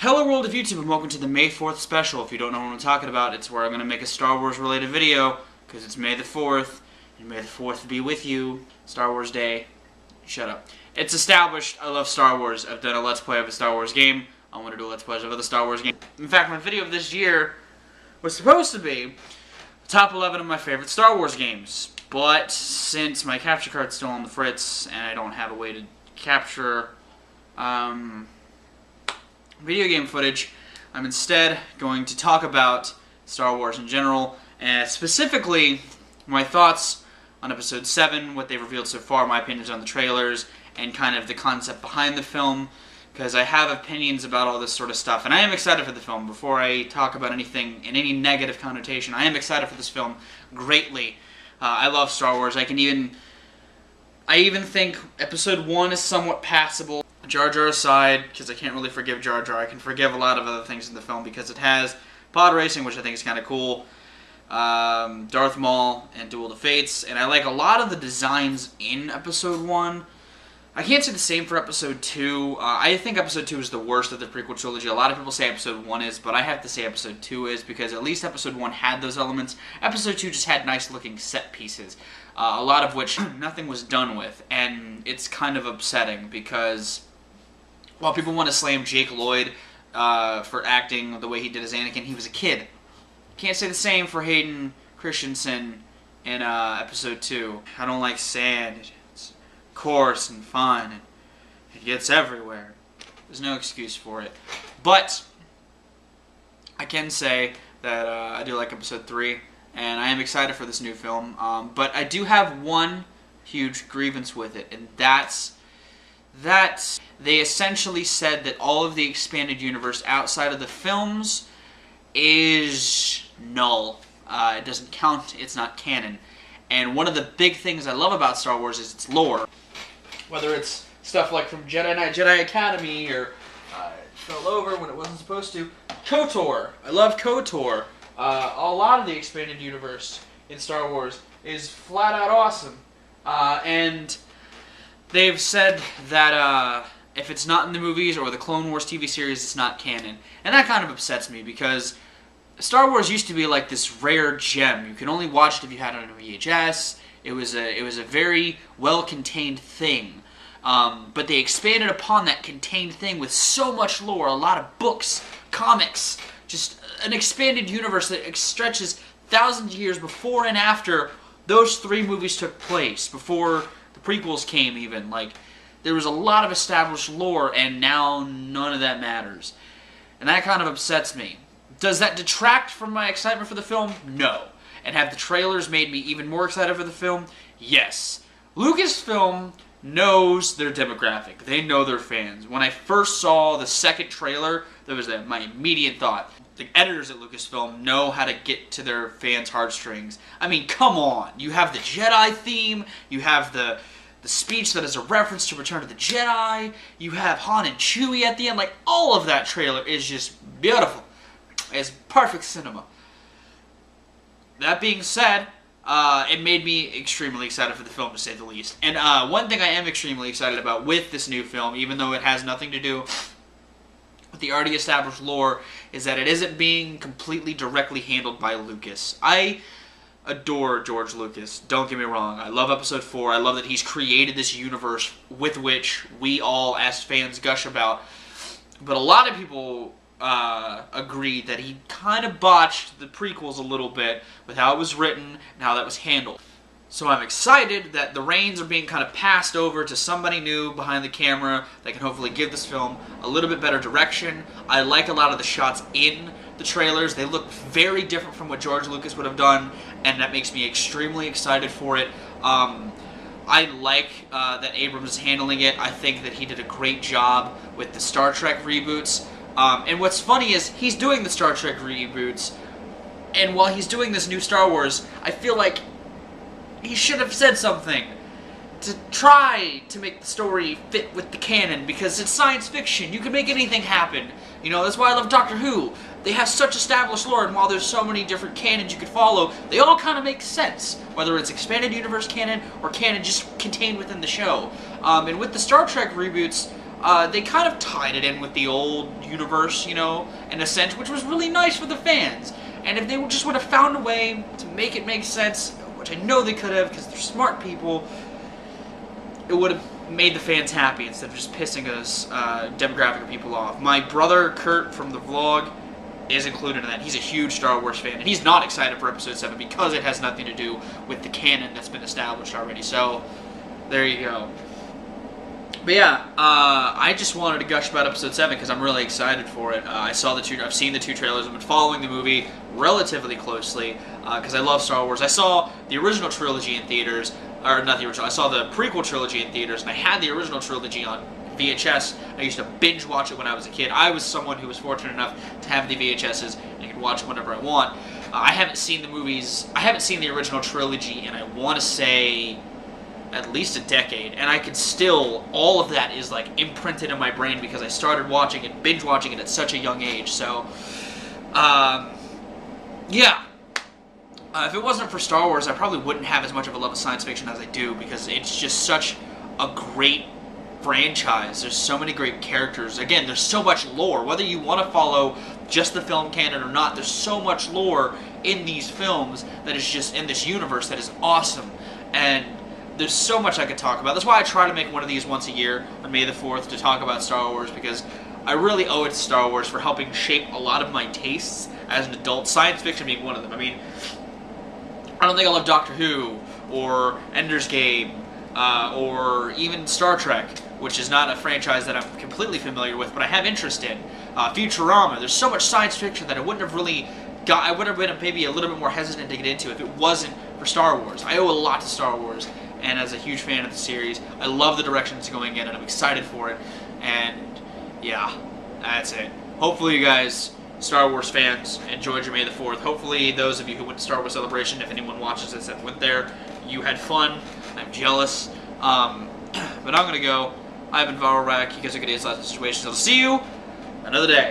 Hello world of YouTube and welcome to the May 4th special. If you don't know what I'm talking about, it's where I'm going to make a Star Wars related video because it's May the 4th and May the 4th be with you. Star Wars Day. Shut up. It's established I love Star Wars. I've done a Let's Play of a Star Wars game. I want to do a Let's Play of other Star Wars game. In fact, my video of this year was supposed to be the top 11 of my favorite Star Wars games. But since my capture card's still on the fritz and I don't have a way to capture video game footage, I'm instead going to talk about Star Wars in general, and specifically my thoughts on Episode 7, what they've revealed so far, my opinions on the trailers, and kind of the concept behind the film, because I have opinions about all this sort of stuff, and I am excited for the film. Before I talk about anything in any negative connotation, I am excited for this film greatly. I love Star Wars. I even think Episode 1 is somewhat passable. Jar Jar aside, because I can't really forgive Jar Jar. I can forgive a lot of other things in the film because it has pod racing, which I think is kind of cool, Darth Maul, and Duel of the Fates, and I like a lot of the designs in Episode 1. I can't say the same for Episode 2. I think Episode 2 is the worst of the prequel trilogy. A lot of people say Episode 1 is, but I have to say Episode 2 is, because at least Episode 1 had those elements. Episode 2 just had nice-looking set pieces, a lot of which nothing was done with, and it's kind of upsetting because while people want to slam Jake Lloyd for acting the way he did as Anakin, he was a kid. Can't say the same for Hayden Christensen in Episode 2. I don't like sand. It's coarse and fun, and it gets everywhere. There's no excuse for it. But I can say that I do like Episode 3, and I am excited for this new film. But I do have one huge grievance with it, and that's that they essentially said that all of the expanded universe outside of the films is null. It doesn't count, it's not canon. And one of the big things I love about Star Wars is its lore. Whether it's stuff like from Jedi Knight, Jedi Academy, or it fell over when it wasn't supposed to. KOTOR. I love KOTOR. A lot of the expanded universe in Star Wars is flat out awesome. And they've said that if it's not in the movies or the Clone Wars TV series, it's not canon. And that kind of upsets me because Star Wars used to be like this rare gem. You could only watch it if you had it on a VHS. It was a very well-contained thing. But they expanded upon that contained thing with so much lore, a lot of books, comics, just an expanded universe that stretches thousands of years before and after those three movies took place, before the prequels came even. Like, there was a lot of established lore, and now none of that matters. And that kind of upsets me. Does that detract from my excitement for the film? No. And have the trailers made me even more excited for the film? Yes. Lucasfilm knows their demographic. They know their fans. When I first saw the second trailer, that was my immediate thought. The editors at Lucasfilm know how to get to their fans' heartstrings. I mean, come on. You have the Jedi theme. You have the speech that is a reference to Return of the Jedi. You have Han and Chewie at the end. Like, all of that trailer is just beautiful. It's perfect cinema. That being said, it made me extremely excited for the film, to say the least. And one thing I am extremely excited about with this new film, even though it has nothing to do with the already established lore, is that it isn't being completely directly handled by Lucas. I adore George Lucas, don't get me wrong. I love Episode 4. I love that he's created this universe with which we all, as fans, gush about. But a lot of people agreed that he kind of botched the prequels a little bit with how it was written and how that was handled. So I'm excited that the reins are being kind of passed over to somebody new behind the camera that can hopefully give this film a little bit better direction. I like a lot of the shots in the trailers. They look very different from what George Lucas would have done, and that makes me extremely excited for it. I like that Abrams is handling it. I think that he did a great job with the Star Trek reboots. And what's funny is he's doing the Star Trek reboots, and while he's doing this new Star Wars, I feel like he should have said something to try to make the story fit with the canon, because it's science fiction. You can make anything happen. You know, that's why I love Doctor Who. They have such established lore, and while there's so many different canons you could follow, they all kind of make sense, whether it's expanded universe canon or canon just contained within the show. And with the Star Trek reboots, they kind of tied it in with the old universe, you know, in a sense, which was really nice for the fans. And if they just would have found a way to make it make sense, which I know they could have because they're smart people, it would have made the fans happy instead of just pissing us demographic of people off. My brother Kurt from the vlog is included in that. He's a huge Star Wars fan, and he's not excited for Episode 7 because it has nothing to do with the canon that's been established already. So, there you go. But yeah, I just wanted to gush about Episode 7 because I'm really excited for it. I've seen the two trailers. I've been following the movie relatively closely because I love Star Wars. I saw the original trilogy in theaters, or not the original. I saw the prequel trilogy in theaters, and I had the original trilogy on VHS. I used to binge watch it when I was a kid. I was someone who was fortunate enough to have the VHSs and I could watch it whenever I want. I haven't seen the movies. I haven't seen the original trilogy, and I want to say at least a decade, and I can still, all of that is like imprinted in my brain because I started watching it, binge watching it at such a young age. So, yeah. If it wasn't for Star Wars, I probably wouldn't have as much of a love of science fiction as I do because it's just such a great franchise. There's so many great characters. Again, there's so much lore. Whether you want to follow just the film canon or not, there's so much lore in these films that is just in this universe that is awesome. And there's so much I could talk about. That's why I try to make one of these once a year on May the 4th to talk about Star Wars, because I really owe it to Star Wars for helping shape a lot of my tastes as an adult, science fiction being one of them. I mean, I don't think I love Doctor Who, or Ender's Game, or even Star Trek, which is not a franchise that I'm completely familiar with, but I have interest in. Futurama. There's so much science fiction that I wouldn't have really got. I would have been maybe a little bit more hesitant to get into if it wasn't for Star Wars. I owe a lot to Star Wars, and as a huge fan of the series, I love the direction it's going in, and I'm excited for it. And yeah, that's it. Hopefully you guys, Star Wars fans, enjoyed your May the 4th. Hopefully those of you who went to Star Wars Celebration, if anyone watches this and went there, you had fun. I'm jealous. But I'm going to go. I've been Viral Rack. You guys are good days, lots of situations. I'll see you another day.